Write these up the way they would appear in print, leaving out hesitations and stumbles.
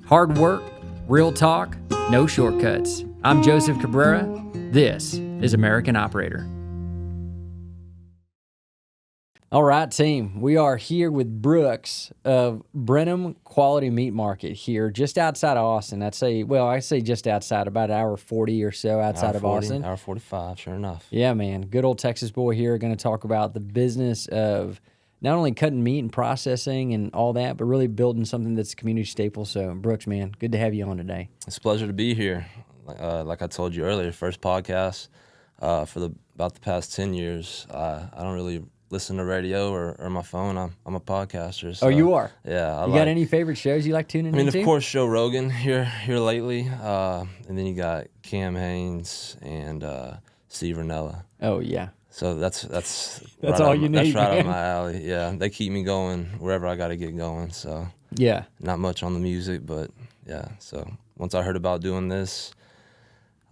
Hard work, real talk, no shortcuts. I'm Joseph Cabrera. This is American Operator. All right, team. We are here with Brooks of Brenham Quality Meat Market here just outside of Austin. I say just outside, about an hour 40 or so outside of Austin. Hour 45, sure enough. Yeah, man. Good old Texas boy here. Going to talk about the business of not only cutting meat and processing and all that, but really building something that's a community staple. So, Brooks, man, good to have you on today. It's a pleasure to be here. Like I told you earlier, first podcast for about the past 10 years. I don't really listen to radio or my phone. I'm a podcaster. So, oh, you are? Yeah. You got any favorite shows you like tuning into? I mean, of course, Joe Rogan here lately. And then you got Cam Haynes and Steve Rinella. Oh, yeah. So that's all you need. That's right man. up my alley. Yeah, they keep me going wherever I got to get going. So yeah, not much on the music, but yeah. So once I heard about doing this,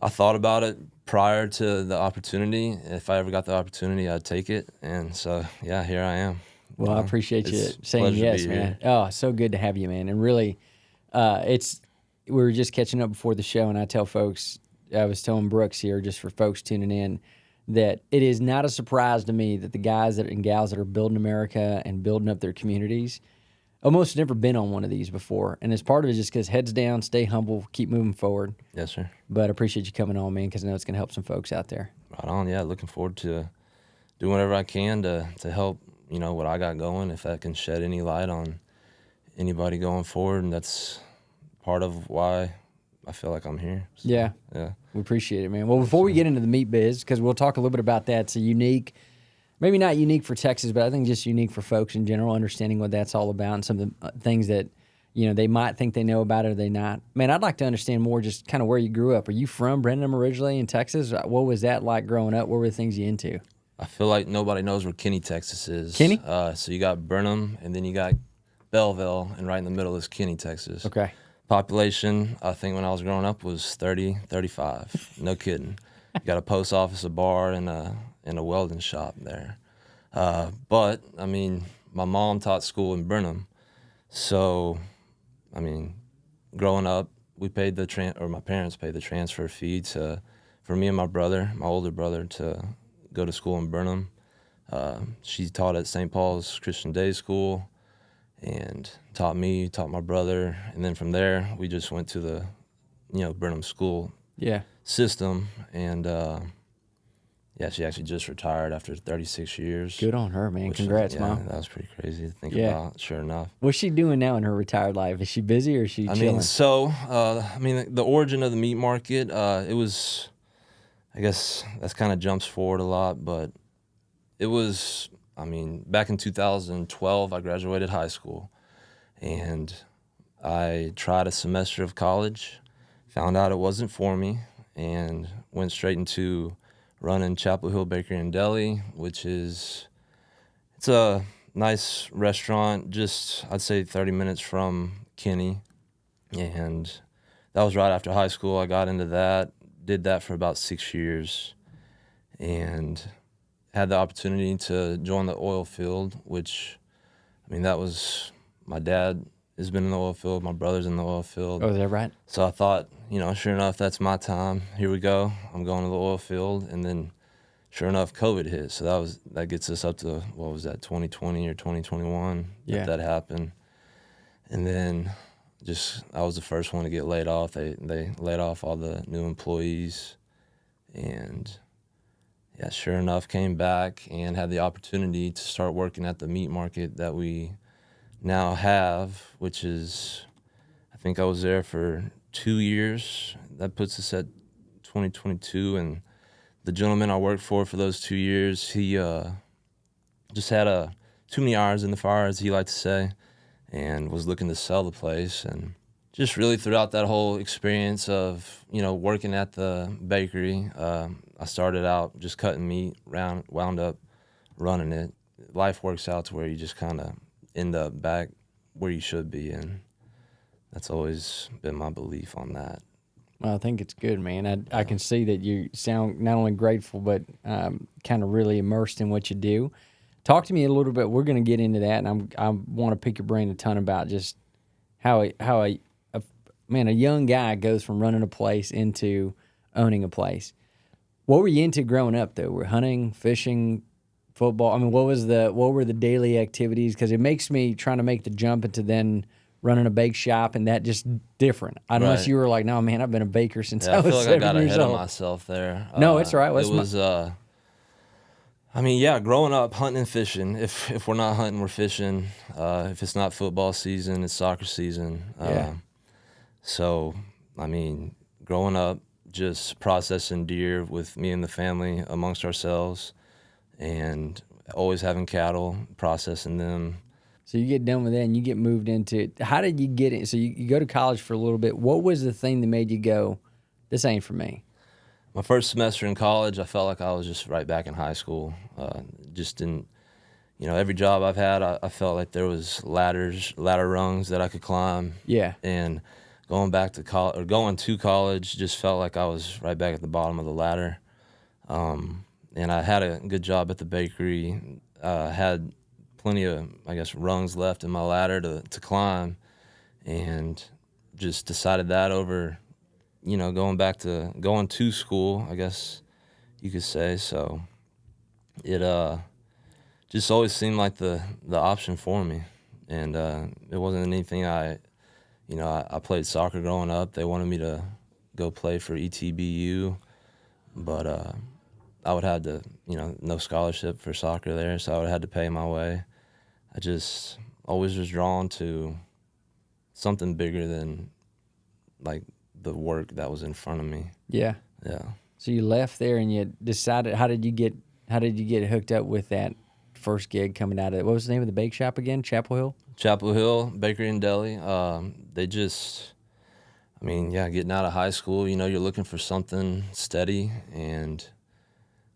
I thought about it prior to the opportunity. If I ever got the opportunity, I'd take it. And so yeah, here I am. Well, I appreciate you saying yes, man. Oh, so good to have you, man. And really, we were just catching up before the show, and I tell folks, I was telling Brooks here, just for folks tuning in, that it is not a surprise to me that the guys and gals that are building America and building up their communities almost never been on one of these before. And as part of it, just because heads down, stay humble, keep moving forward. Yes, sir. But I appreciate you coming on, man, because I know it's going to help some folks out there. Right on. Yeah, looking forward to doing whatever I can to help, what I got going, if that can shed any light on anybody going forward. And that's part of why I feel like I'm here. So, yeah. We appreciate it, man. Well, before we get into the meat biz, because we'll talk a little bit about that, it's a unique, maybe not unique for Texas, but I think just unique for folks in general, understanding what that's all about and some of the things that, they might think they know about it or they not. Man, I'd like to understand more just kind of where you grew up. Are you from Brenham originally in Texas? What was that like growing up? What were the things you into? I feel like nobody knows where Kinney, Texas is. Kinney? So you got Brenham, and then you got Belleville, and right in the middle is Kinney, Texas. Okay. Population, I think when I was growing up, was 30, 35. No kidding. You got a post office, a bar, and a welding shop there. But, I mean, my mom taught school in Brenham. So, I mean, growing up, we paid my parents paid the transfer fee for me and my brother, my older brother, to go to school in Brenham. She taught at St. Paul's Christian Day School and taught my brother. And then from there, we just went to the, Brenham school system. And, she actually just retired after 36 years. Good on her, man. Congrats, Mom. That was pretty crazy to think about, sure enough. What's she doing now in her retired life? Is she busy or is she chilling? The origin of the meat market, it was, I guess that's kind of jumps forward a lot, but it was, back in 2012, I graduated high school, and I tried a semester of college, found out it wasn't for me, and went straight into running Chapel Hill Bakery and Deli, it's a nice restaurant, just I'd say 30 minutes from Kinney, and that was right after high school. I got into that, did that for about 6 years, and had the opportunity to join the oil field, which, that was, my dad has been in the oil field, my brother's in the oil field. Oh, is that right? So I thought, sure enough, that's my time. Here we go. I'm going to the oil field. And then, sure enough, COVID hit. So that gets us up to, 2020 or 2021 that happened. And then I was the first one to get laid off. They laid off all the new employees. And yeah, sure enough, came back and had the opportunity to start working at the meat market that we now have, which is, I think I was there for 2 years. That puts us at 2022. And the gentleman I worked for those 2 years, he just had too many irons in the fire, as he liked to say, and was looking to sell the place. And just really throughout that whole experience of, working at the bakery, I started out just cutting meat, wound up running it. Life works out to where you just kind of end up back where you should be, and that's always been my belief on that. Well, I think it's good, man. I can see that you sound not only grateful, but kind of really immersed in what you do. Talk to me a little bit. We're going to get into that, and I want to pick your brain a ton about just how a man, a young guy goes from running a place into owning a place. What were you into growing up, though? Were hunting, fishing, football? I mean, what were the daily activities? Because it makes me trying to make the jump into then running a bake shop, and that just different. Unless you were like, no, man, I've been a baker since I was 7 years old. I feel like I got ahead of myself there. No, it's all right. It was, I mean, yeah, growing up, hunting and fishing. If we're not hunting, we're fishing. If it's not football season, it's soccer season. So, I mean, growing up, just processing deer with me and the family amongst ourselves, and always having cattle, processing them. So you get done with that and you get moved into it. How did you get it? So you go to college for a little bit. What was the thing that made you go, this ain't for me? My first semester in college, I felt like I was just right back in high school. Just didn't, every job I've had, I felt like there was ladder rungs that I could climb. Yeah. And going to college just felt like I was right back at the bottom of the ladder. And I had a good job at the bakery. Had plenty of, I guess, rungs left in my ladder to climb, and just decided that over, going to school, I guess you could say. So it just always seemed like the option for me, and it wasn't anything I played soccer growing up. They wanted me to go play for ETBU, but I would have to, no scholarship for soccer there, so I would have had to pay my way. I just always was drawn to something bigger than, like, the work that was in front of me. Yeah. Yeah. So you left there and you decided, how did you get hooked up with that first gig coming out of it? What was the name of the bake shop again? Chapel Hill? Chapel Hill Bakery and Deli. They just, getting out of high school, you're looking for something steady, and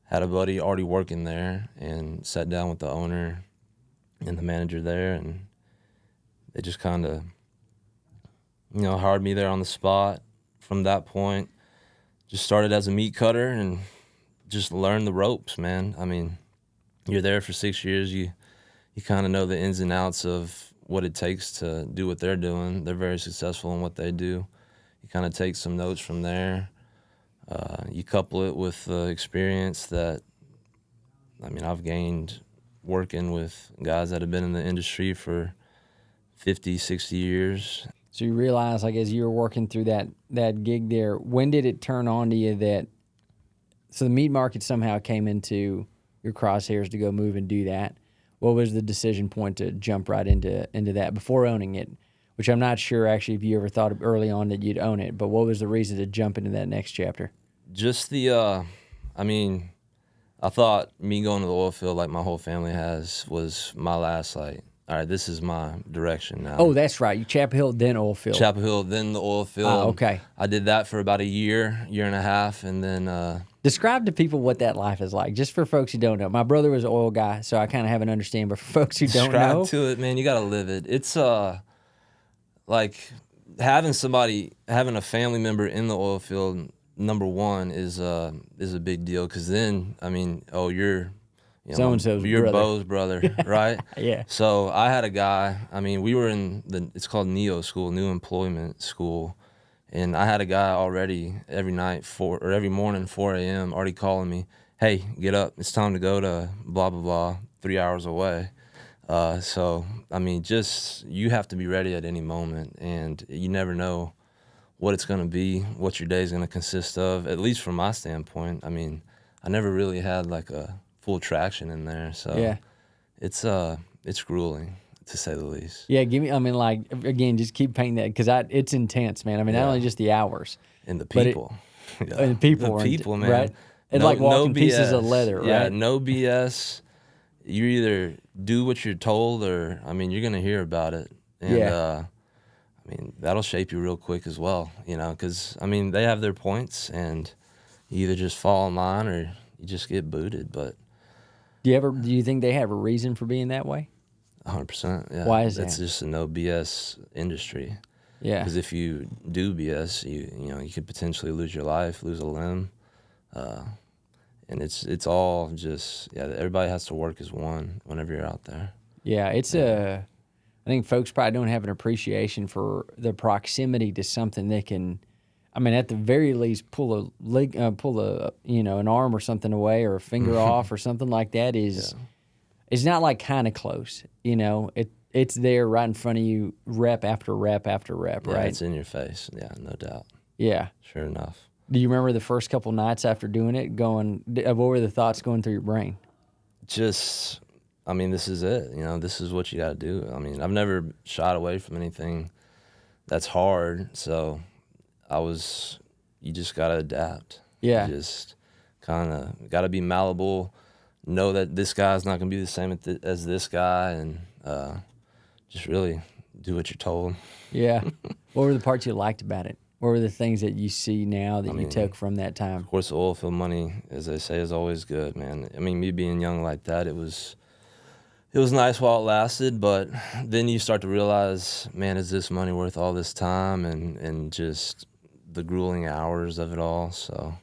had a buddy already working there, and sat down with the owner and the manager there, and they just kind of, hired me there on the spot. From that point, just started as a meat cutter and just learned the ropes, man. I mean, you're there for 6 years. You kind of know the ins and outs of what it takes to do what they're doing. They're very successful in what they do. You kind of take some notes from there. You couple it with the experience that, I've gained working with guys that have been in the industry for 50, 60 years. So you realize, like, as you were working through that gig there, when did it turn on to you that, so the meat market somehow came into your crosshairs to go move and do that? What was the decision point to jump right into that before owning it? Which I'm not sure, actually, if you ever thought early on that you'd own it, but what was the reason to jump into that next chapter? Just the, I thought me going to the oil field like my whole family was my last, like, all right, this is my direction now. Oh, that's right. You Chapel Hill, then oil field. Chapel Hill, then the oil field. Okay. I did that for about a year and a half, and then... Describe to people what that life is like, just for folks who don't know. My brother was an oil guy, so I kind of have an understanding, but for folks who don't know... Describe to it, man, you got to live it. It's, like, having a family member in the oil field, number one, is a big deal, because then, you're... So-and-so's your brother. Bo's brother, right? Yeah. So I had a guy, we were in it's called NEO school, New Employment School. And I had a guy already every morning, 4 a.m., already calling me, hey, get up, it's time to go to blah, blah, blah, 3 hours away. So, just, you have to be ready at any moment, and you never know what it's going to be, what your day is going to consist of, at least from my standpoint. I never really had, like, a full traction in there, so yeah. It's grueling, to say the least. Yeah, again, just keep painting that, because it's intense, man. Not only just the hours. And the people. And the people, man. Right? It's like walking pieces of leather, right? Yeah, no BS. You either do what you're told, or, you're going to hear about it. And, that'll shape you real quick as well, because, they have their points, and you either just fall in line or you just get booted, but... Do you think they have a reason for being that way? 100%, yeah. Why is that? It's just a no BS industry. Yeah. Because if you do BS, you could potentially lose your life, lose a limb, and it's all just everybody has to work as one whenever you're out there. Yeah, it's I think folks probably don't have an appreciation for the proximity to something that can, I mean, at the very least, pull a leg, an arm or something away, or a finger off, or something like that. It's not like kind of close. It's there right in front of you, rep after rep after rep. Right? It's in your face. Yeah, no doubt. Yeah. Sure enough. Do you remember the first couple nights after doing it? What were the thoughts going through your brain? Just, I mean, this is it. This is what you got to do. I mean, I've never shied away from anything that's hard. So you just got to adapt. Yeah. You just kind of got to be malleable, know that this guy's not going to be the same as this guy, and just really do what you're told. Yeah. What were the parts you liked about it? What were the things that you see now that you took from that time? Of course, the oil field money, as they say, is always good, man. I mean, me being young like that, it was nice while it lasted, but then you start to realize, man, is this money worth all this time and just the grueling hours of it all? So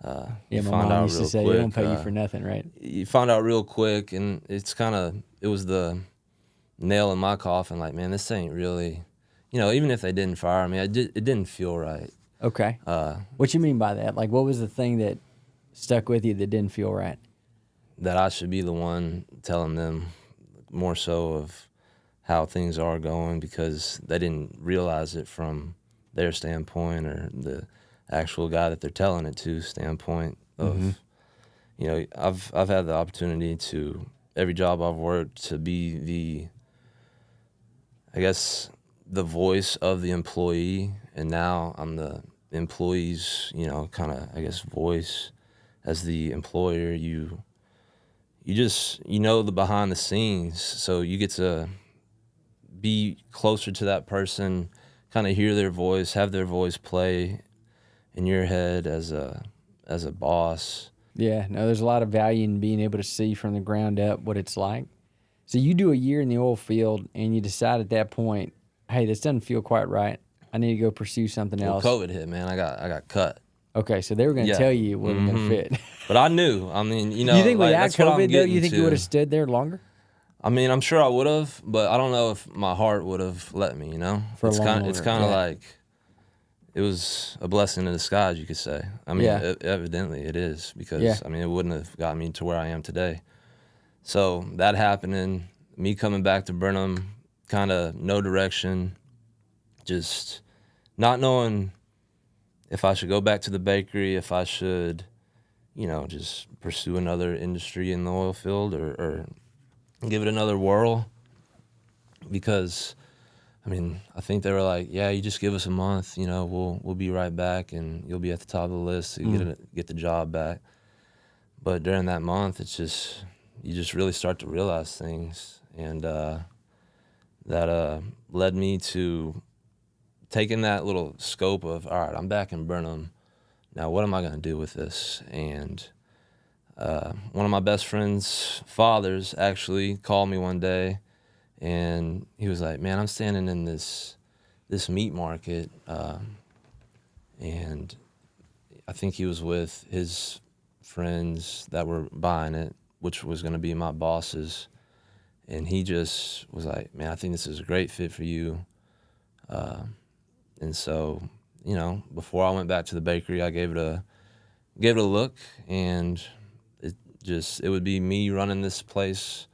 my mom used to say, they don't pay you for nothing, right? You find out real quick, and it was the nail in my coffin, like, man, this ain't really... even if they didn't fire me, it didn't feel right. Okay. What you mean by that? Like, what was the thing that stuck with you that didn't feel right? That I should be the one telling them more so of how things are going, because they didn't realize it from their standpoint, or the actual guy that they're telling it to standpoint of, I've had the opportunity to, every job I've worked, to be the voice of the employee, and now I'm the employee's, voice as the employer. You just, the behind the scenes, so you get to be closer to that person, kind of hear their voice, have their voice play in your head as a boss. Yeah, no, there's a lot of value in being able to see from the ground up what it's like. So you do a year in the oil field, and you decide at that point, hey, this doesn't feel quite right. I need to go pursue something else. COVID hit, man. I got cut. Okay, so they were going to tell you it wasn't going to fit. But I knew. I mean, you think without COVID, though, you think you would have stood there longer? I mean, I'm sure I would have, but I don't know if my heart would have let me, It's kind of like, it was a blessing in disguise, you could say. I mean, evidently it is, because, it wouldn't have got me to where I am today. So that happening, me coming back to Brenham, kind of no direction, just not knowing if I should go back to the bakery, if I should, just pursue another industry in the oil field, or give it another whirl. Because, I think they were like, yeah, you just give us a month, we'll be right back, and you'll be at the top of the list to get the job back. But during that month, it's just, you just really start to realize things, and that led me to taking that little scope of, all right, I'm back in Brenham. Now, what am I going to do with this? And one of my best friend's fathers actually called me one day, and he was like, man, I'm standing in this meat market, and I think he was with his friends that were buying it, which was going to be my bosses. And he just was like, man, I think this is a great fit for you. And so, before I went back to the bakery, I gave it a look, and it would be me running this place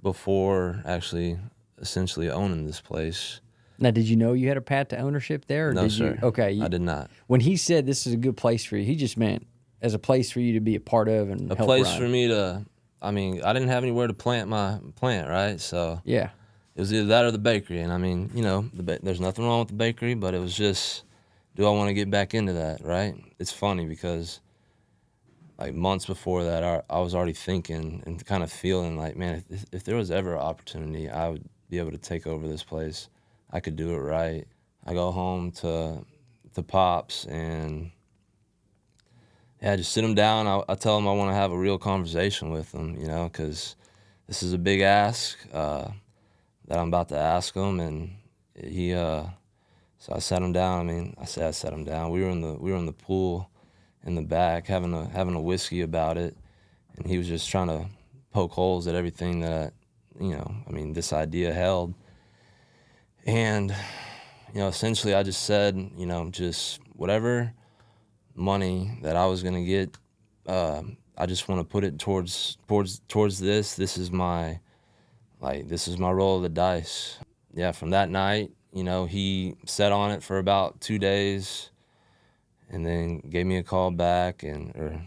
before actually essentially owning this place. Now, did you know you had a path to ownership there? Or no, sir. Okay. I did not. When he said this is a good place for you, he just meant as a place for you to be a part of and help place run. For me to, I didn't have anywhere to plant my plant, right? So yeah, it was either that or the bakery. And there's nothing wrong with the bakery, but it was just, do I want to get back into that, right? It's funny because like months before that, I was already thinking and kind of feeling like, man, if there was ever an opportunity, I would be able to take over this place. I could do it right. I go home to Pops, and I just sit him down. I tell him I want to have a real conversation with him, because this is a big ask that I'm about to ask him. And he, so I sat him down. I sat him down. We were in the pool in the back having a whiskey about it, and he was just trying to poke holes at everything that this idea held. And, essentially I just said, just whatever money that I was going to get, I just want to put it towards this. This is my roll of the dice. Yeah, from that night, he sat on it for about 2 days and then gave me a call back, or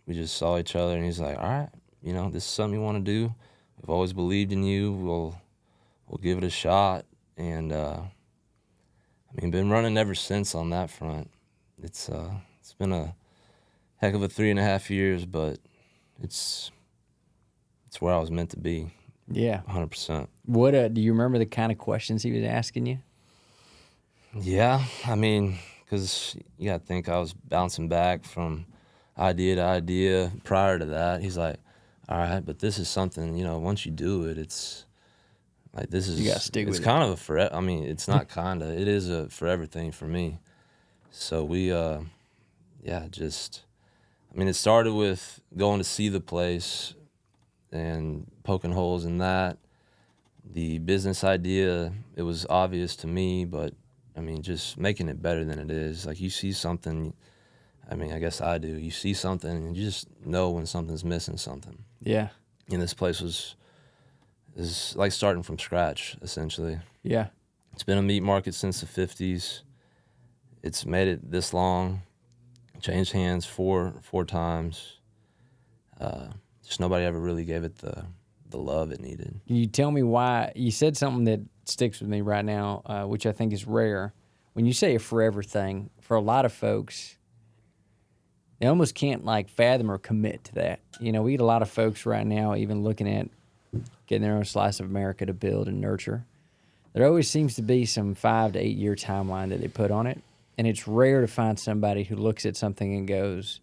we just saw each other, and he's like, all right, this is something you want to do. We've always believed in you. We'll give it a shot. And, been running ever since on that front. It's been a heck of a 3.5 years, but it's where I was meant to be. Yeah. 100%. What do you remember the kind of questions he was asking you? Yeah, because you got to think I was bouncing back from idea to idea prior to that. He's like, all right, but this is something, once you do it, it's like, this is, you gotta stick with it's kind of a forever, it's not kind of, it is a forever thing for me. So we, it started with going to see the place and poking holes in that. The business idea, it was obvious to me, but just making it better than it is. Like, you see something, I guess I do. You see something and you just know when something's missing something. Yeah. And this place is like starting from scratch, essentially. Yeah. It's been a meat market since the 50s. It's made it this long. Changed hands four times. Just nobody ever really gave it the love it needed. Can you tell me why? You said something that sticks with me right now, which I think is rare. When you say a forever thing, for a lot of folks, they almost can't fathom or commit to that. We get a lot of folks right now even looking at getting their own slice of America to build and nurture. There always seems to be some 5 to 8 year timeline that they put on it. And it's rare to find somebody who looks at something and goes,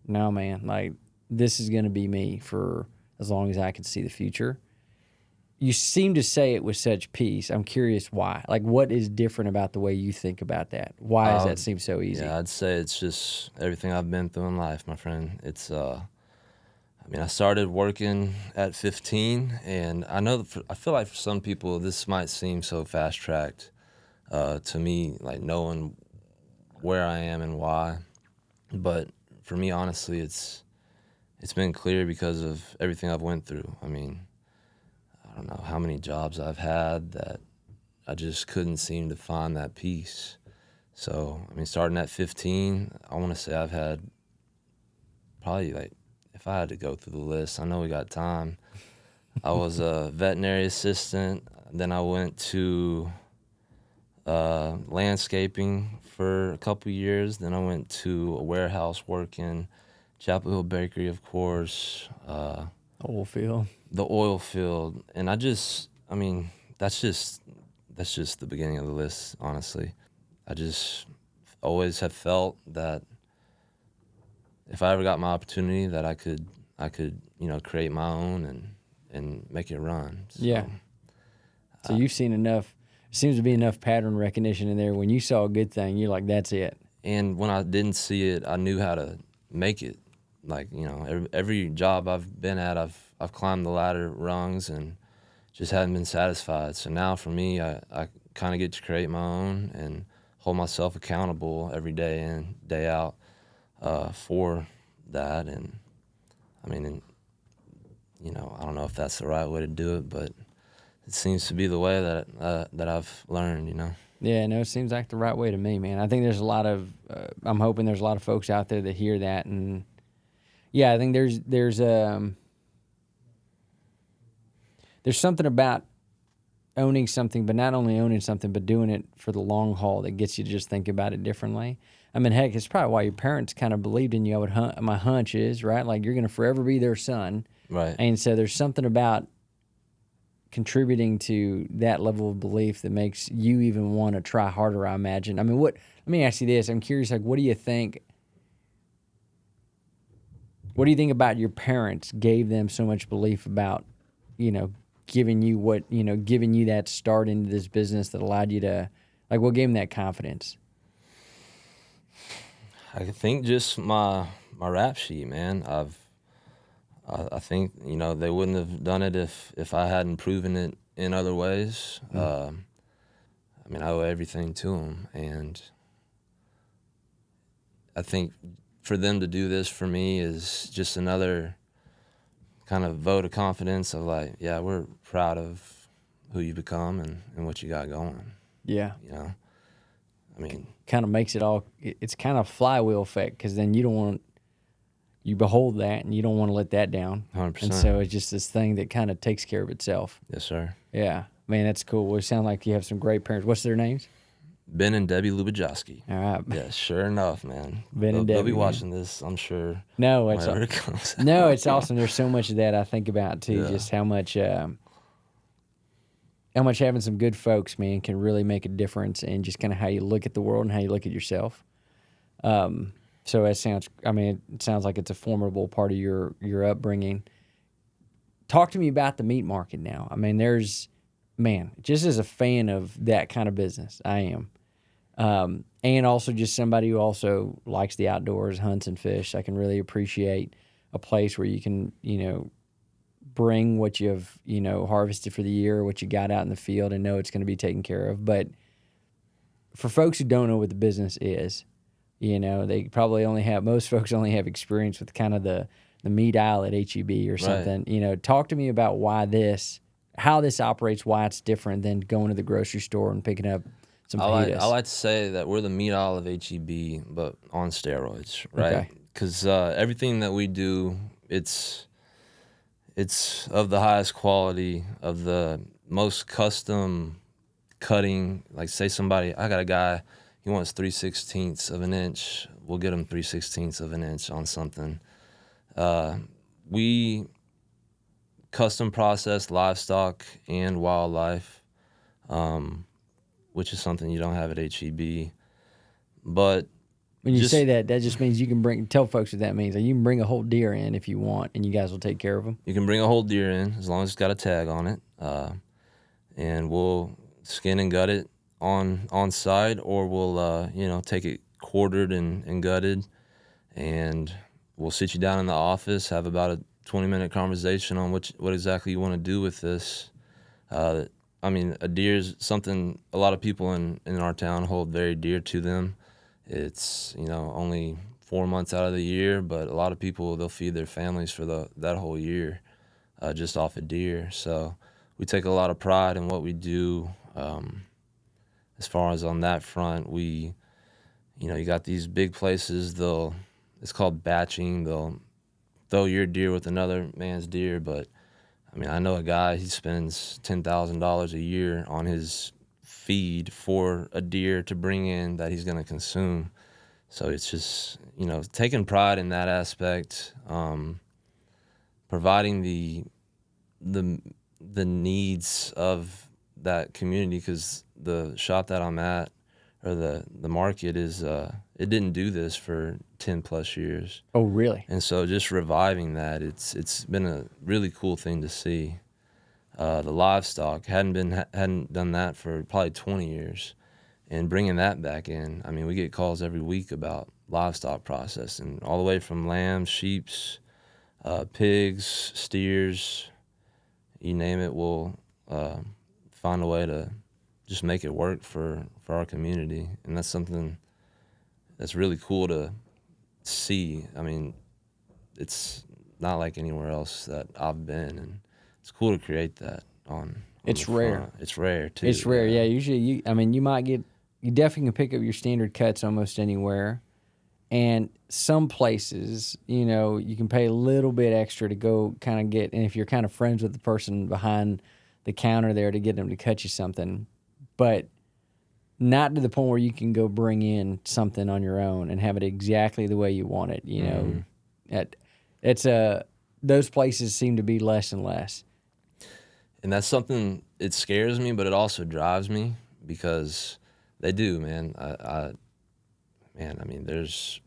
no, man, this is going to be me for as long as I can see the future. You seem to say it with such peace. I'm curious why. What is different about the way you think about that? Why does that seem so easy? Yeah, I'd say it's just everything I've been through in life, my friend. It's, I started working at 15, and I feel like for some people this might seem so fast-tracked to me, knowing where I am and why. But for me, honestly, it's been clear because of everything I've went through. I don't know how many jobs I've had that I just couldn't seem to find that peace. So, starting at 15, I want to say I've had probably, if I had to go through the list, I know we got time. I was a veterinary assistant. Then I went to landscaping for a couple years. Then I went to a warehouse working, Chapel Hill Bakery, of course. Oil field. The oil field. And that's just the beginning of the list, honestly. I just always have felt that if I ever got my opportunity, that I could create my own and make it run. So, yeah. So you've seen enough. Seems to be enough pattern recognition in there. When you saw a good thing, you're like, that's it. And when I didn't see it, I knew how to make it. Every job I've been at, I've climbed the ladder rungs and just hadn't been satisfied. So now for me, I kind of get to create my own and hold myself accountable every day in, day out for that. And I don't know if that's the right way to do it, but it seems to be the way that I've learned, Yeah, no, it seems like the right way to me, man. I think there's a lot of, I'm hoping there's a lot of folks out there that hear that. And yeah, I think there's something about owning something, but not only owning something, but doing it for the long haul that gets you to just think about it differently. Heck, it's probably why your parents kind of believed in you. My hunch is, right? You're going to forever be their son. Right. And so there's something about contributing to that level of belief that makes you even want to try harder, I imagine. Let me ask you this. I'm curious, what do you think? What do you think about your parents gave them so much belief about, giving you that start into this business that allowed you to, what gave them that confidence? I think just my rap sheet, man. I think, they wouldn't have done it if I hadn't proven it in other ways. I mean, I owe everything to them, and I think for them to do this for me is just another kind of vote of confidence of like, yeah, we're proud of who you become and what you got going. Yeah. You know, I mean, kind of makes it all, it's kind of flywheel effect, because then you behold that and you don't want to let that down. 100%. And so it's just this thing that kind of takes care of itself. Yes, sir. Yeah. Man, that's cool. Well, it sounds like you have some great parents. What's their names? Ben and Debbie Lubojasky. All right. Yeah, sure enough, man. Ben and Debbie. They'll be watching this, I'm sure. No, whenever it comes out. No, it's awesome. There's so much of that I think about too. Yeah. Just how much having some good folks, man, can really make a difference in just kind of how you look at the world and how you look at yourself. So it sounds like it's a formidable part of your upbringing. Talk to me about the meat market now. I mean, just as a fan of that kind of business, I am. And also just somebody who also likes the outdoors, hunts and fish. I can really appreciate a place where you can, bring what you've, harvested for the year, what you got out in the field, and know it's going to be taken care of. But for folks who don't know what the business is, they probably most folks only have experience with kind of the meat aisle at HEB or something. Right. Talk to me about how this operates, why it's different than going to the grocery store and picking up some fajitas. I like to say that we're the meat aisle of HEB, but on steroids, right? Because everything that we do, it's of the highest quality, of the most custom cutting. Like, say I got a guy, he wants 3/16 of an inch. We'll get him 3/16 of an inch on something. We custom process livestock and wildlife, which is something you don't have at HEB. But when you say that just means you can tell folks what that means. Like, you can bring a whole deer in if you want, and you guys will take care of them. You can bring a whole deer in as long as it's got a tag on it, and we'll skin and gut it on site, or we'll take it quartered and gutted, and we'll sit you down in the office, have about a 20-minute conversation on what exactly you want to do with this. A deer is something a lot of people in our town hold very dear to them. It's, only 4 months out of the year, but a lot of people, they'll feed their families for that whole year just off a deer. So we take a lot of pride in what we do. As far as on that front, you got these big places, it's called batching. They'll throw your deer with another man's deer, but I know a guy, he spends $10,000 a year on his feed for a deer to bring in that he's going to consume. So it's just, taking pride in that aspect, providing the needs of that community, because the shop that I'm at, or the market, is it didn't do this for 10 plus years. Oh, really? And so just reviving that, it's been a really cool thing to see. The livestock hadn't done that for probably 20 years, and bringing that back in. We get calls every week about livestock processing, all the way from lambs, sheeps, pigs, steers, you name it. We'll find a way to just make it work for our community, and that's something that's really cool to see. It's not like anywhere else that I've been, and it's cool to create that on it's rare. Front. It's rare too. It's rare, yeah. Usually, you definitely can pick up your standard cuts almost anywhere, and some places, you can pay a little bit extra to go kind of get, and if you're kind of friends with the person behind the counter there, to get them to cut you something, but not to the point where you can go bring in something on your own and have it exactly the way you want it. Those places seem to be less and less. And that's something, it scares me, but it also drives me, because they do, man. There's,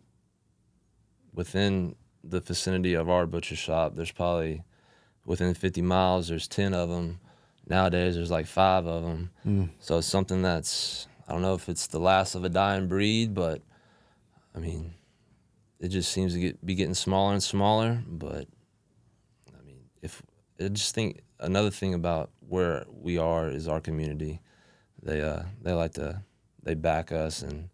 within the vicinity of our butcher shop, there's probably, within 50 miles, there's 10 of them. Nowadays, there's like 5 of them. So it's something that's, I don't know if it's the last of a dying breed, but it just seems to be getting smaller and smaller. But another thing about where we are is our community. they back us, and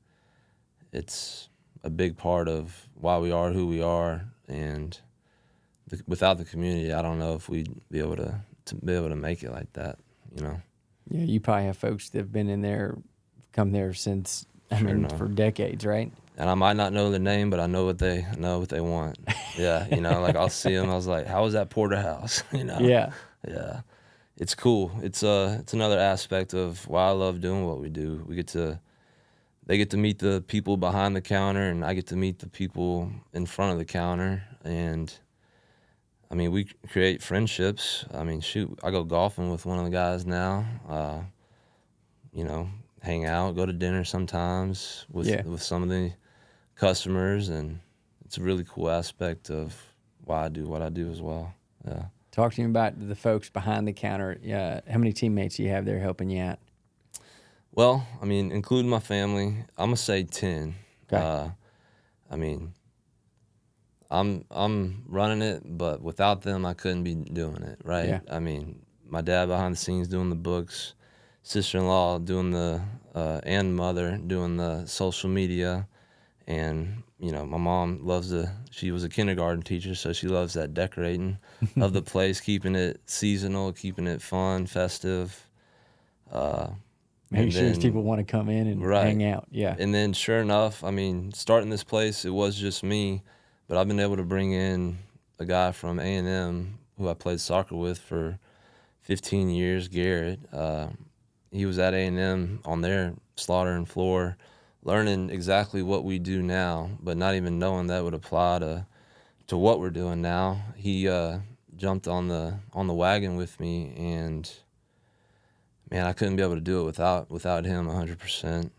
it's a big part of why we are who we are. And without the community, I don't know if we'd be able to make it like that, you know. Yeah, you probably have folks that have been in there, come there since for decades, right? And I might not know their name, but I know what they want. Yeah, you know, like I'll see them. I was like, "How was that porterhouse?" You know. Yeah. Yeah, it's cool. It's another aspect of why I love doing what we do. They get to meet the people behind the counter, and I get to meet the people in front of the counter. And I mean, we create friendships. I mean, shoot, I go golfing with one of the guys now. You know, hang out, go to dinner sometimes with some of the customers, and it's a really cool aspect of why I do what I do as well. Yeah. Talk to me about the folks behind the counter. How many teammates do you have there helping you out? Well, I mean, including my family, I'm gonna say 10. Okay. I mean, I'm running it, but without them, I couldn't be doing it, right? Yeah. I mean, my dad behind the scenes doing the books, sister-in-law doing and mother doing the social media, and you know, my mom she was a kindergarten teacher, so she loves that decorating of the place, keeping it seasonal, keeping it fun, festive. Make sure people want to come in and hang out. Yeah. And then sure enough, I mean, starting this place, it was just me, but I've been able to bring in a guy from A&M who I played soccer with for 15 years, Garrett. He was at A&M on their slaughtering floor, learning exactly what we do now, but not even knowing that would apply to what we're doing now. He jumped on the wagon with me, and man, I couldn't be able to do it without him 100%.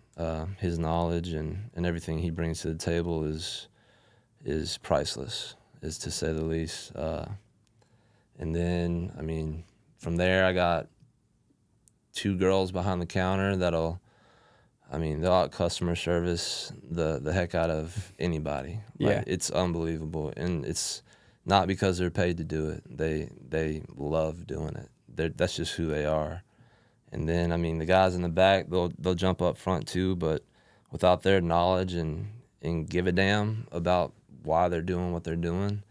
His knowledge and everything he brings to the table is priceless, is to say the least. And then, I mean, from there I got 2 girls behind the counter they'll out customer service the heck out of anybody. Yeah. Like, it's unbelievable, and it's not because they're paid to do it. They love doing it. That's just who they are. And then, I mean, the guys in the back, they'll jump up front too, but without their knowledge and give a damn about why they're doing what they're doing,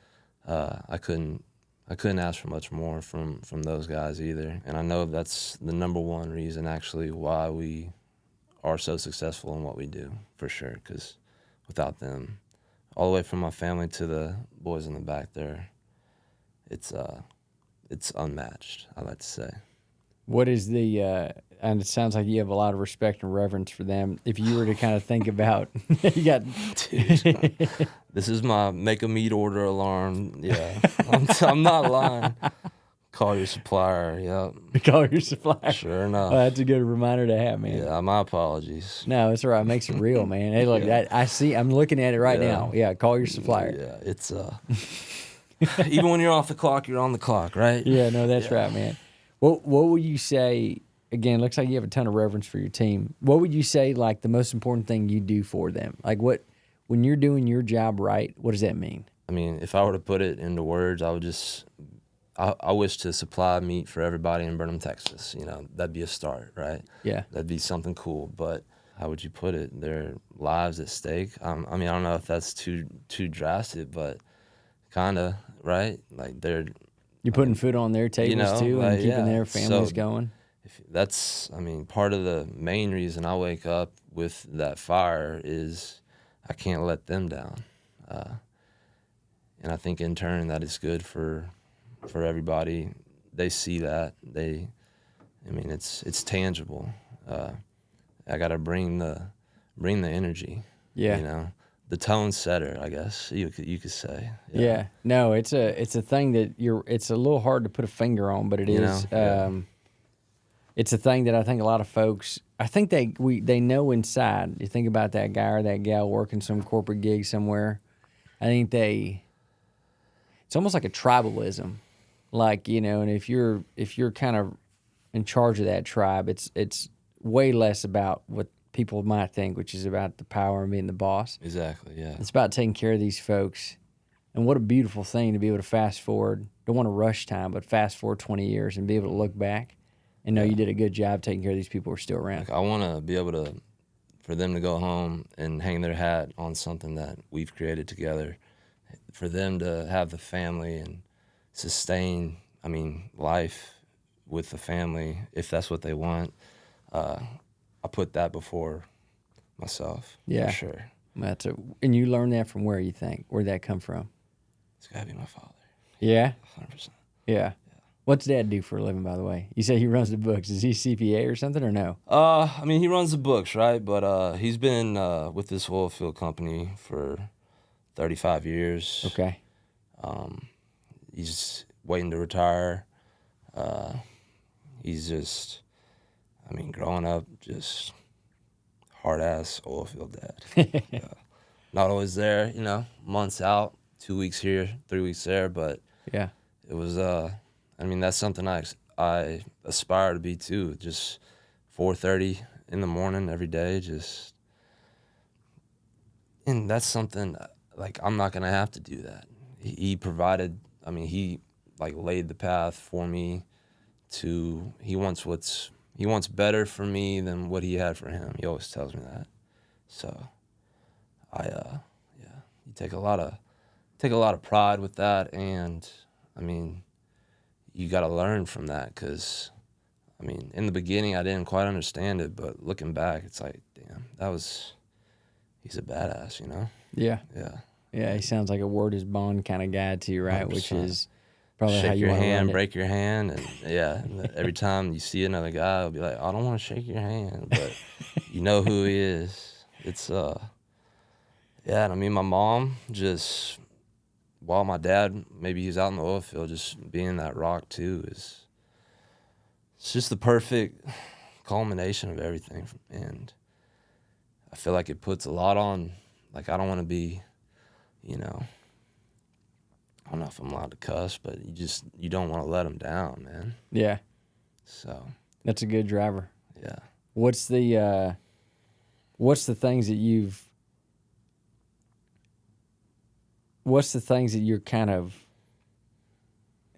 I couldn't ask for much more from those guys either. And I know that's the number one reason actually why we are so successful in what we do, for sure, because without them, all the way from my family to the boys in the back there, it's unmatched, I like to say. What is and it sounds like you have a lot of respect and reverence for them. If you were to kind of think about, you got... Dude, this is my make a meat order alarm. Yeah, I'm not lying. Call your supplier, yep. Call your supplier. Sure enough. Oh, that's a good reminder to have, man. Yeah, my apologies. No, it's all right. It makes it real, man. Hey, look, I'm looking at it right now. Yeah, call your supplier. Yeah, it's even when you're off the clock, you're on the clock, right? Yeah, no, that's right, man. What would you say, again, looks like you have a ton of reverence for your team. What would you say, like, the most important thing you do for them? Like, when you're doing your job right, what does that mean? I mean, if I were to put it into words, I wish to supply meat for everybody in Brenham, Texas. You know, that'd be a start, right? Yeah. That'd be something cool. But how would you put it? Their lives at stake. I mean, I don't know if that's too drastic, but kind of, right? Like you're putting food on their tables too, and keeping their families going. That's, I mean, part of the main reason I wake up with that fire is I can't let them down. And I think in turn that is good for everybody. They see that. It's tangible. I got to bring the energy. Yeah. You know, the tone setter, I guess you could say. Yeah. No, it's a thing that it's a little hard to put a finger on, but it is. It's a thing that I think a lot of folks, I think they know inside. You think about that guy or that gal working some corporate gig somewhere. I think it's almost like a tribalism. Like, you know, and if you're kind of in charge of that tribe, it's way less about what people might think, which is about the power and being the boss. Exactly, yeah. It's about taking care of these folks. And what a beautiful thing to be able to fast forward. Don't want to rush time, but fast forward 20 years and be able to look back and know you did a good job taking care of these people who are still around. Like, I want to be able to, for them to go home and hang their hat on something that we've created together, for them to have the family and sustain, life with the family, if that's what they want. I put that before myself, for sure. And you learned that from where, you think? Where'd that come from? It's got to be my father. Yeah? 100%. Yeah. What's Dad do for a living, by the way? You say he runs the books. Is he CPA or something, or no? He runs the books, right? But he's been with this oil field company for 35 years. Okay. He's waiting to retire. He's just, growing up, just hard-ass oil field dad. Not always there, months out, 2 weeks here, 3 weeks there, but yeah, it was, that's something I aspire to be too, just 4:30 in the morning every day, and that's something, like, I'm not going to have to do that. He provided, he, like, laid the path for me he wants better for me than what he had for him. He always tells me that. So you take a lot of pride with that, and you got to learn from that, because in the beginning I didn't quite understand it, but looking back, it's like, damn, he's a badass, Yeah. Yeah, he sounds like a word is bond kind of guy to you, right? 100%. Which is probably shake how you your want to hand, run break your hand, and every time you see another guy, it'll be like, I don't want to shake your hand, but you know who he is. It's and my mom, just while my dad, maybe he's out in the oil field, just being that rock too, it's just the perfect culmination of everything, and I feel like it puts a lot on. Like, I don't want to be, I don't know if I'm allowed to cuss, but you don't want to let them down, man. Yeah. So that's a good driver. Yeah. What's the things that you're kind of,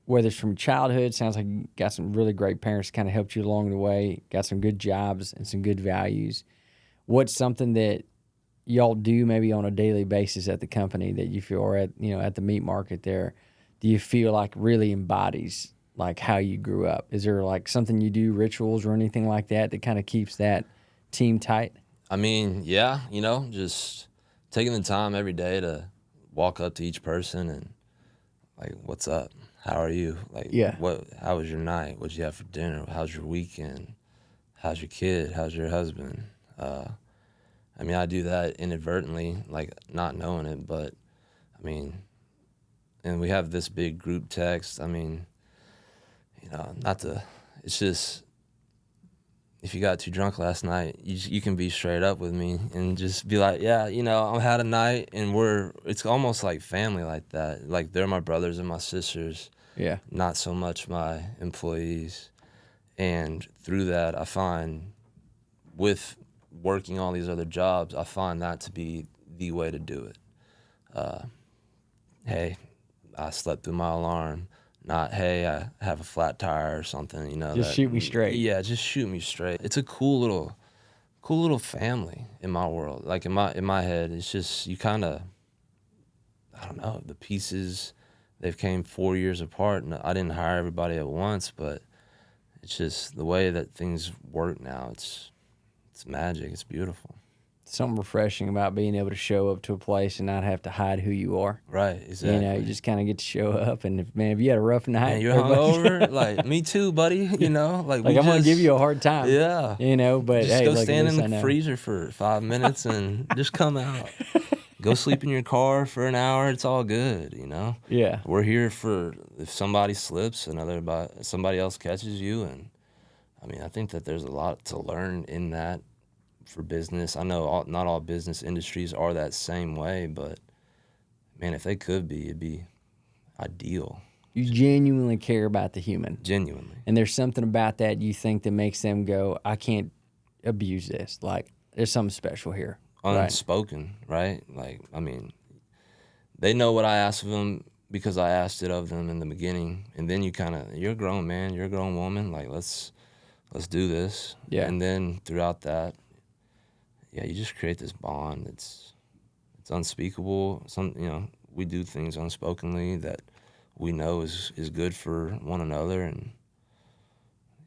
whether it's from childhood, sounds like you got some really great parents kind of helped you along the way, got some good jobs and some good values. What's something that y'all do maybe on a daily basis at the company that you feel, or at the meat market there, do you feel like really embodies like how you grew up? Is there like something you do, rituals or anything like that kind of keeps that team tight? Yeah, just taking the time every day to walk up to each person and, like, what's up? How are you? Like, how was your night? What'd you have for dinner? How's your weekend? How's your kid? How's your husband? I do that inadvertently, like, not knowing it, but and we have this big group text. It's just, if you got too drunk last night, you can be straight up with me and just be like, yeah, I had a night, and it's almost like family like that. Like, they're my brothers and my sisters. Yeah. Not so much my employees. And through that, I find, with working all these other jobs, I find that to be the way to do it. Hey, I slept through my alarm. Not, hey, I have a flat tire or something, Just shoot me straight. Yeah, just shoot me straight. It's a cool little family in my world. Like, in my head, it's just, you kind of, I don't know, the pieces, they've came 4 years apart, and I didn't hire everybody at once, but it's just the way that things work now. It's magic. It's beautiful. Something refreshing about being able to show up to a place and not have to hide who you are. Right, exactly. You just kind of get to show up, and if you had a rough night, and you're hungover, like, me too, buddy. Like, I'm gonna give you a hard time. Yeah. But just hey, go look, stand in the freezer for 5 minutes and just come out. Go sleep in your car for an hour. It's all good, Yeah. We're here for, if somebody slips, somebody else catches you, and I think that there's a lot to learn in that for business. I know not all business industries are that same way, but man, if they could be, it'd be ideal. You genuinely care about the human. Genuinely. And there's something about that you think that makes them go, I can't abuse this. Like, there's something special here. Unspoken, right? Like, they know what I asked of them because I asked it of them in the beginning. And then you're a grown man, you're a grown woman. Like, let's let's do this. Yeah. And then throughout that, you just create this bond. It's unspeakable. We do things unspokenly that we know is good for one another, and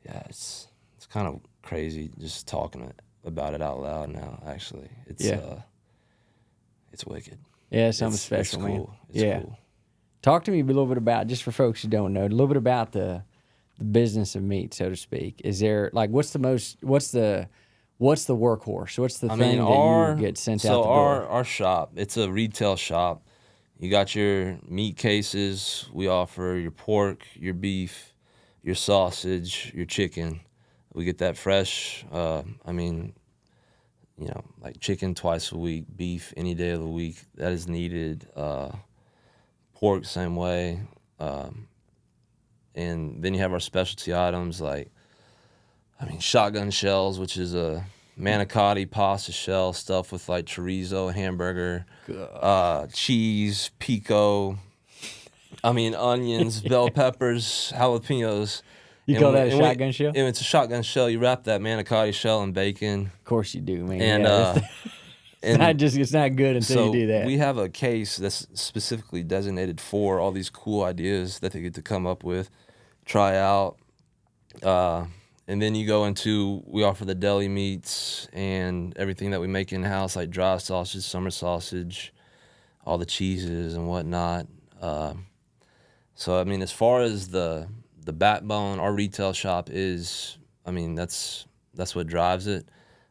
it's kind of crazy just talking about it out loud now. Actually, it's wicked. Yeah, it's something special, man. Cool. It's cool. Talk to me a little bit about, just for folks who don't know, a little bit about the business of meat, so to speak. Is there what's the workhorse? What's the thing that you get sent out the door? Our shop, it's a retail shop. You got your meat cases. We offer your pork, your beef, your sausage, your chicken. We get that fresh. Like chicken twice a week, beef any day of the week that is needed. Pork same way. And then you have our specialty items shotgun shells, which is a manicotti pasta shell stuffed with chorizo, hamburger, cheese, pico, onions, bell peppers, jalapenos. You call that a shotgun shell? And it's a shotgun shell. You wrap that manicotti shell in bacon. Of course you do, man. And it's not good until you do that. We have a case that's specifically designated for all these cool ideas that they get to come up with, try out. And then you go into, we offer the deli meats and everything that we make in-house, like dry sausage, summer sausage, all the cheeses and whatnot. As far as the backbone, our retail shop is, that's what drives it.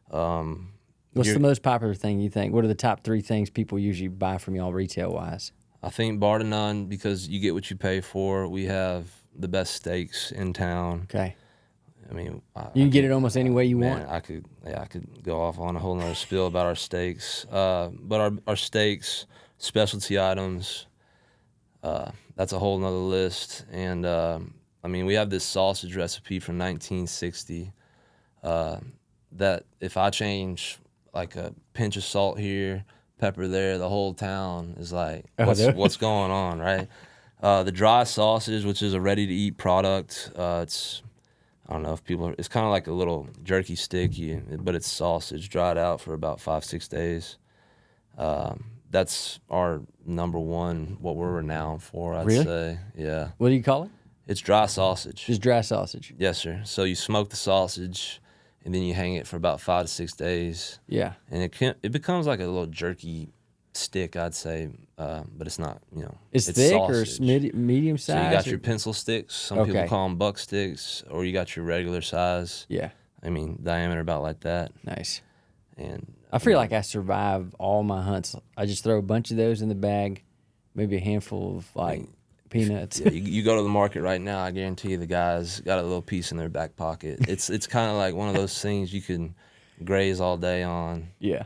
What's the most popular thing you think? What are the top 3 things people usually buy from y'all retail-wise? I think bar to none, because you get what you pay for. We have the best steaks in town. Okay. You can get it almost any way you want. I could go off on a whole nother spiel about our steaks. But our steaks, specialty items, that's a whole nother list. And we have this sausage recipe from 1960 that if I change a pinch of salt here, pepper there, the whole town is like, what's going on, right? The dry sausage, which is a ready-to-eat product, I don't know if it's kind of like a little jerky stick, but it's sausage dried out for about 5-6 days. That's our number one, what we're renowned for, I'd say. Yeah. What do you call it? It's dry sausage. Just dry sausage? Yes, sir. So you smoke the sausage, and then you hang it for about 5 to 6 days. Yeah. And it becomes like a little jerky stick, I'd say, but it's not, It's thick sausage. Or medium size? So you got your pencil sticks. Some people call them buck sticks, or you got your regular size. Yeah. Diameter about like that. Nice. And I feel like I survive all my hunts. I just throw a bunch of those in the bag, maybe a handful of peanuts. Yeah, you go to the market right now, I guarantee you the guys got a little piece in their back pocket. It's kind of like one of those things you can graze all day on. Yeah.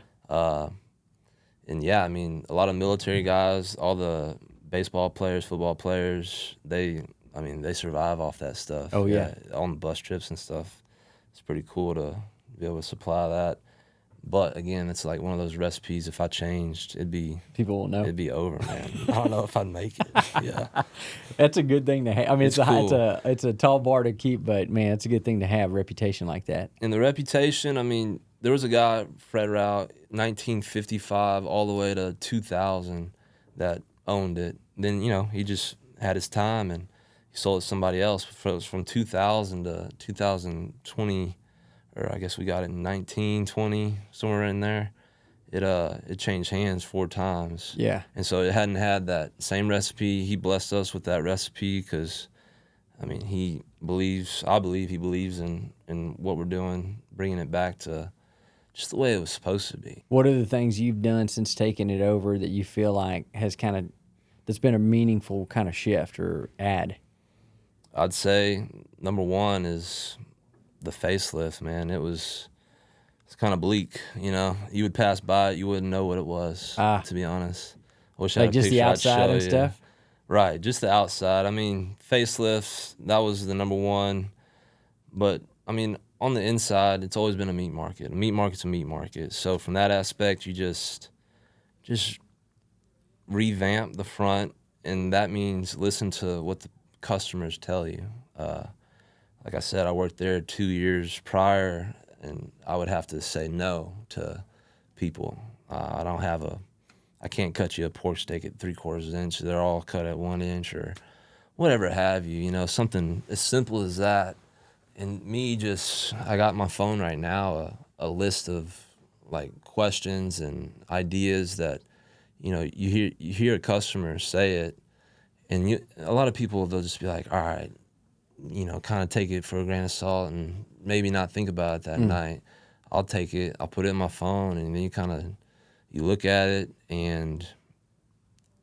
And a lot of military guys, all the baseball players, football players, they survive off that stuff. Oh, yeah. On the bus trips and stuff. It's pretty cool to be able to supply that. But again, it's like one of those recipes. If I changed, people won't know. It'd be over, man. I don't know if I'd make it. Yeah, that's a good thing to have. it's cool. It's a tall bar to keep, but man, it's a good thing to have a reputation like that. And the reputation, there was a guy, Fred Rout, 1955 all the way to 2000, that owned it. Then he just had his time and he sold it to somebody else. From 2000 to 2020. Or I guess we got it in 1920, somewhere in there. It changed hands 4 times. Yeah. And so it hadn't had that same recipe. He blessed us with that recipe because, I believe he believes in what we're doing, bringing it back to just the way it was supposed to be. What are the things you've done since taking it over that you feel like that's been a meaningful kind of shift or add? I'd say number one is the facelift, man. It's kind of bleak, You would pass by it, you wouldn't know what it was, to be honest. I wish I had a just the outside and stuff? Right, just the outside. Facelifts, that was the number one. But, on the inside, it's always been a meat market. A meat market's a meat market. So from that aspect, you just revamp the front, and that means listen to what the customers tell you. like I said, I worked there 2 years prior, and I would have to say no to people. I can't cut you a pork steak at 3/4 inch. They're all cut at 1 inch or whatever have you, something as simple as that. And I got my phone right now, a list of like questions and ideas that, you hear a customer say it, and a lot of people, they'll just be like, all right, kind of take it for a grain of salt and maybe not think about it that night. I'll take it, I'll put it in my phone, and then you look at it, and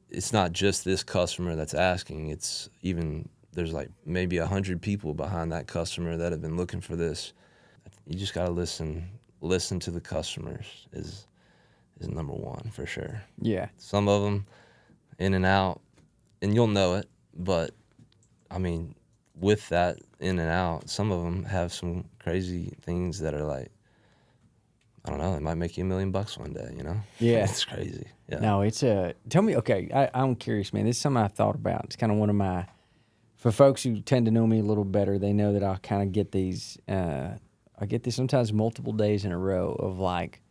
it's not just this customer that's asking. It's even, there's like maybe 100 people behind that customer that have been looking for this. You just got to listen to the customers is number one for sure. Yeah. Some of them in and out, and you'll know it, but I mean, with that in and out, some of them have some crazy things that are like, I don't know, it might make you $1 million one day, Yeah. It's crazy. Yeah. No, tell me, okay, I'm curious, man. This is something I thought about. It's kind of one of for folks who tend to know me a little better, they know that I'll kind of get these, I get these sometimes multiple days in a row of like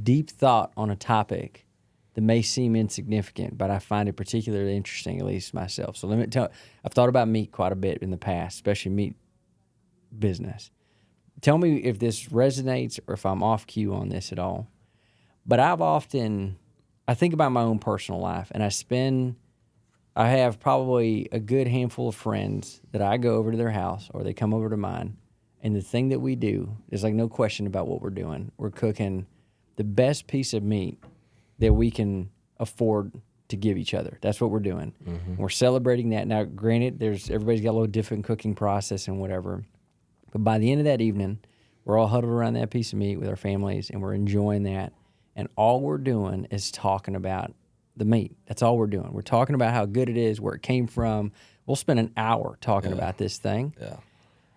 deep thought on a topic that may seem insignificant, but I find it particularly interesting, at least myself. So I've thought about meat quite a bit in the past, especially meat business. Tell me if this resonates or if I'm off cue on this at all. But I think about my own personal life, and I have probably a good handful of friends that I go over to their house or they come over to mine, and the thing that we do, there's like no question about what we're doing. We're cooking the best piece of meat that we can afford to give each other. That's what we're doing. Mm-hmm. We're celebrating that. Now, granted, everybody's got a little different cooking process and whatever, but by the end of that evening, we're all huddled around that piece of meat with our families, and we're enjoying that. And all we're doing is talking about the meat. That's all we're doing. We're talking about how good it is, where it came from. We'll spend an hour talking about this thing. Yeah.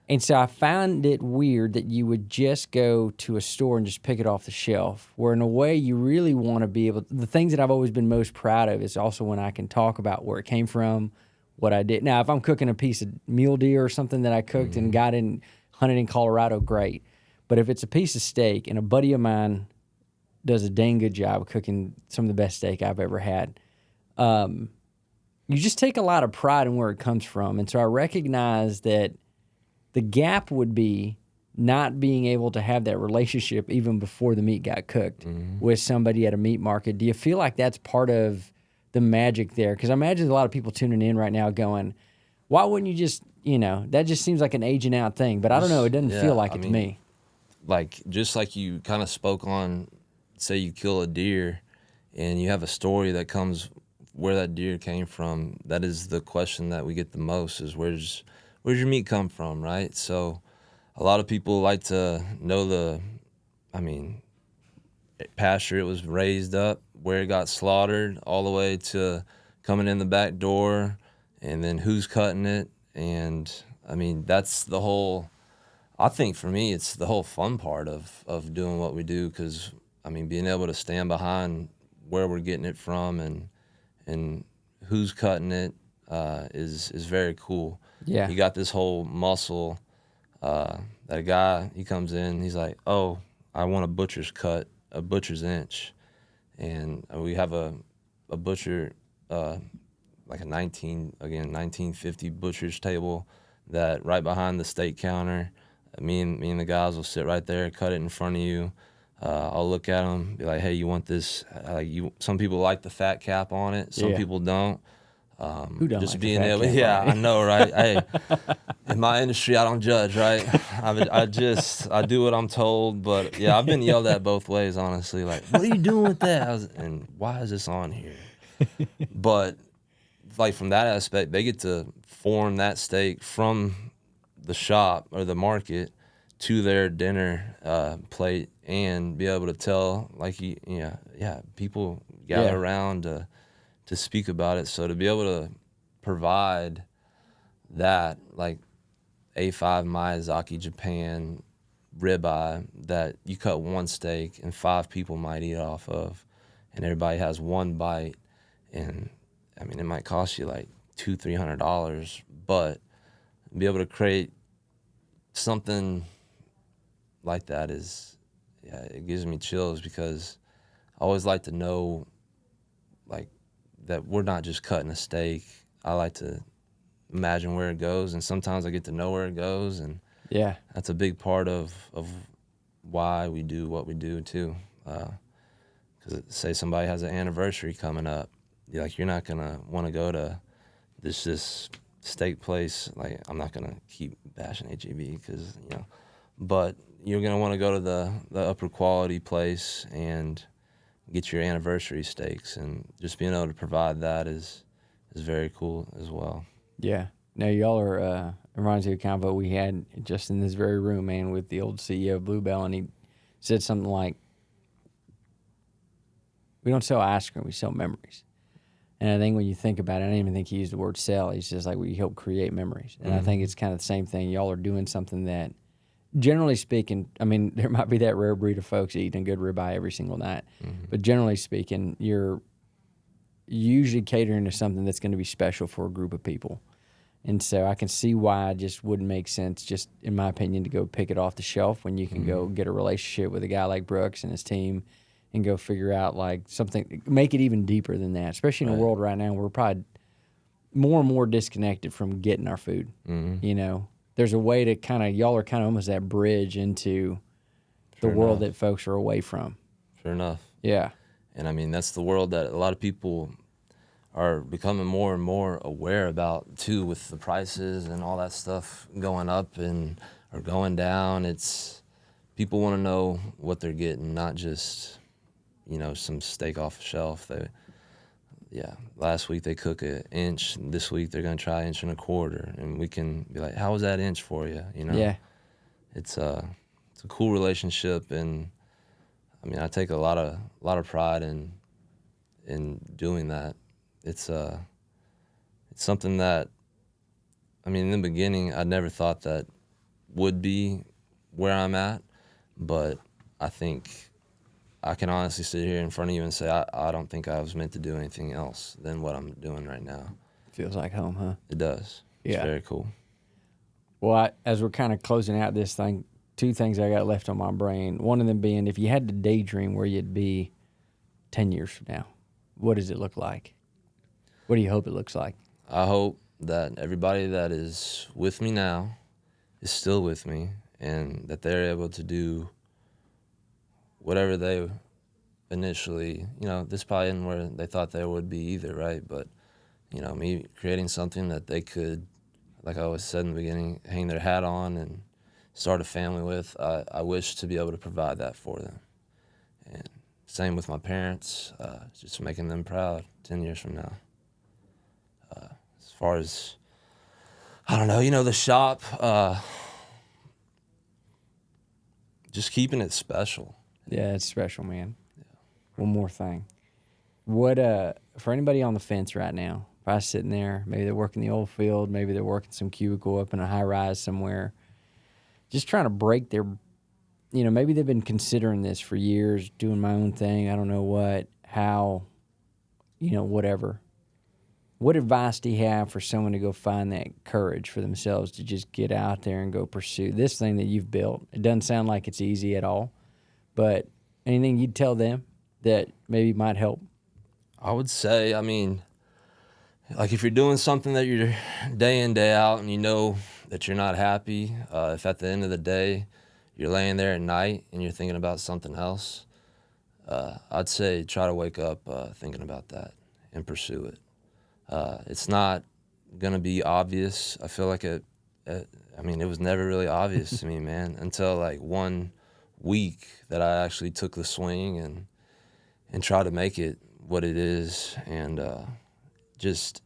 And so I found it weird that you would just go to a store and just pick it off the shelf, where in a way you really want to be able the things that I've always been most proud of is also when I can talk about where it came from, what I did. Now, if I'm cooking a piece of mule deer or something that I cooked and hunted in Colorado, great. But if it's a piece of steak, and a buddy of mine does a dang good job of cooking some of the best steak I've ever had, you just take a lot of pride in where it comes from. And so I recognize that the gap would be not being able to have that relationship even before the meat got cooked with somebody at a meat market. Do you feel like that's part of the magic there? Because I imagine a lot of people tuning in right now going, why wouldn't you just, that just seems like an aging out thing. But I don't know, it doesn't feel like it to me. Like, just like you kind of spoke on, say you kill a deer and you have a story that comes where that deer came from, that is the question that we get the most is where's your meat come from, right? So a lot of people like to know pasture it was raised up, where it got slaughtered, all the way to coming in the back door, and then who's cutting it. And that's the whole, I think for me, it's the whole fun part of doing what we do, because being able to stand behind where we're getting it from and who's cutting it is very cool. Yeah. You got this whole muscle, that a guy, he comes in, he's like, oh, I want a butcher's cut, a butcher's inch. And we have a butcher, like a 1950 butcher's table that right behind the steak counter, me and the guys will sit right there, cut it in front of you. I'll look at them, be like, hey, you want this? Some people like the fat cap on it. Some people don't. Who don't just like being the fat able, cap yeah, on it? I know, right? Hey, in my industry, I don't judge, right? I do what I'm told, but yeah, I've been yelled at both ways, honestly. Like, what are you doing with that? And why is this on here? But like from that aspect, they get to form that steak from the shop or the market to their dinner plate and be able to tell, like, people gather around to speak about it. So to be able to provide that, like A5 Miyazaki Japan ribeye that you cut one steak and 5 people might eat off of, and everybody has one bite, and it might cost you like $200-$300, but be able to create something like that is, yeah, it gives me chills, because I always like to know, like, that we're not just cutting a steak. I like to imagine where it goes, and sometimes I get to know where it goes, and yeah, that's a big part of why we do what we do too. Because say somebody has an anniversary coming up, you're not gonna want to go to this steak place. Like, I'm not gonna keep bashing HEB, because but you're gonna want to go to the upper quality place and get your anniversary steaks, and just being able to provide that is very cool as well. Yeah. No, y'all are, reminds me of a convo we had just in this very room, man, with the old CEO of Bluebell, and he said something like, we don't sell ice cream, we sell memories. And I think when you think about it, I didn't even think he used the word sell. He's just like, we help create memories. And I think it's kind of the same thing. Y'all are doing something that, generally speaking, I mean, there might be that rare breed of folks eating a good ribeye every single night. But generally speaking, you're usually catering to something that's going to be special for a group of people. And so I can see why it just wouldn't make sense, just in my opinion, to go pick it off the shelf when you can go get a relationship with a guy like Brooks and his team and go figure out like something, make it even deeper than that, especially in a world right now where we're probably more and more disconnected from getting our food. There's a way to y'all are kind of almost that bridge into the world that folks are away from. Sure enough. Yeah. And I mean, that's the world that a lot of people are becoming more and more aware about too, with the prices and all that stuff going up and or going down. It's people want to know what they're getting, not just some steak off the shelf. Last week they cook an inch, and this week they're gonna try 1.25 inch, and we can be like, how was that inch for you? Yeah. It's a cool relationship, and I mean, I take a lot of pride in doing that. It's something that, I mean, in the beginning, I never thought that would be where I'm at, but I think I can honestly sit here in front of you and say I don't think I was meant to do anything else than what I'm doing right now. Feels like home, huh? It does. It's very cool. Well, as we're kind of closing out this thing, two things I got left on my brain. One of them being, if you had to daydream where you'd be 10 years from now, what does it look like? What do you hope it looks like? I hope that everybody that is with me now is still with me, and that they're able to do whatever they initially, this probably isn't where they thought they would be either, right? But, me creating something that they could, like I always said in the beginning, hang their hat on and start a family with, I wish to be able to provide that for them. And same with my parents, just making them proud 10 years from now. As far as, I don't know, the shop, just keeping it special. Yeah, it's special, man. Yeah. One more thing. What for anybody on the fence right now, if I was sitting there, maybe they're working the old field, maybe they're working some cubicle up in a high rise somewhere, just trying to break their, maybe they've been considering this for years, doing my own thing, I don't know what, how, whatever. What advice do you have for someone to go find that courage for themselves to just get out there and go pursue this thing that you've built? It doesn't sound like it's easy at all, but anything you'd tell them that maybe might help? I would say, I mean, like if you're doing something that you're day in, day out, and you know that you're not happy, if at the end of the day you're laying there at night and you're thinking about something else, I'd say try to wake up thinking about that and pursue it. It's not going to be obvious. I feel like it was never really obvious to me, man, until like 1 week that I actually took the swing and tried to make it what it is. And just,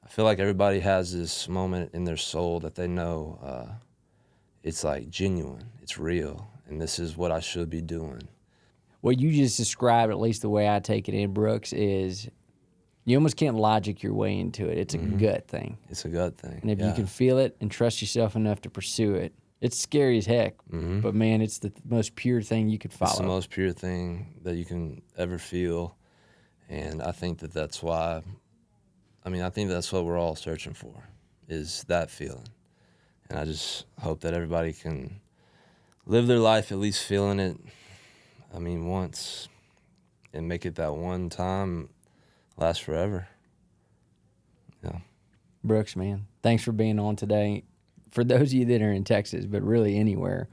I feel like everybody has this moment in their soul that they know it's like genuine, it's real, and this is what I should be doing. What you just described, at least the way I take it in, Brooks, is you almost can't logic your way into it. It's a gut thing. It's a gut thing. And if you can feel it and trust yourself enough to pursue it, it's scary as heck. But, man, it's the most pure thing you could follow. It's the most pure thing that you can ever feel. And I think that's why, I think that's what we're all searching for, is that feeling. And I just hope that everybody can live their life at least feeling it, I mean, once, and make it that one time last forever. Yeah. Brooks, man, thanks for being on today. For those of you that are in Texas, but really anywhere,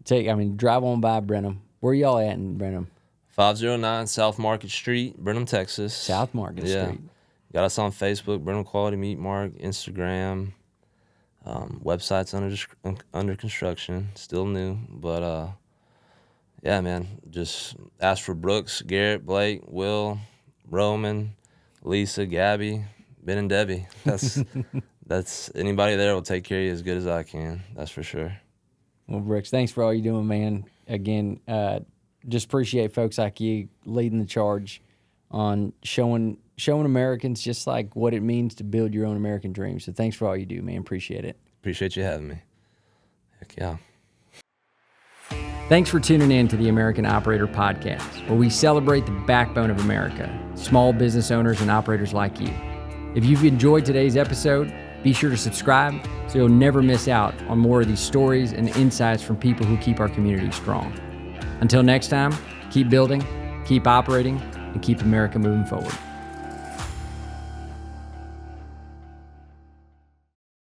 drive on by Brenham. Where y'all at in Brenham? 509 South Market Street, Brenham, Texas. South Market Street. Got us on Facebook, Brenham Quality Meat Mark, Instagram. Website's under construction, still new. But, yeah, man, just ask for Brooks, Garrett, Blake, Will, Roman, Lisa, Gabby, Ben, and Debbie. That's anybody there will take care of you as good as I can. That's for sure. Well, Brooks, thanks for all you're doing, man. Again, just appreciate folks like you leading the charge on showing Americans just like what it means to build your own American dream. So thanks for all you do, man. Appreciate it. Appreciate you having me. Heck yeah. Thanks for tuning in to the American Operator Podcast, where we celebrate the backbone of America, small business owners and operators like you. If you've enjoyed today's episode, be sure to subscribe so you'll never miss out on more of these stories and insights from people who keep our community strong. Until next time, keep building, keep operating, and keep America moving forward.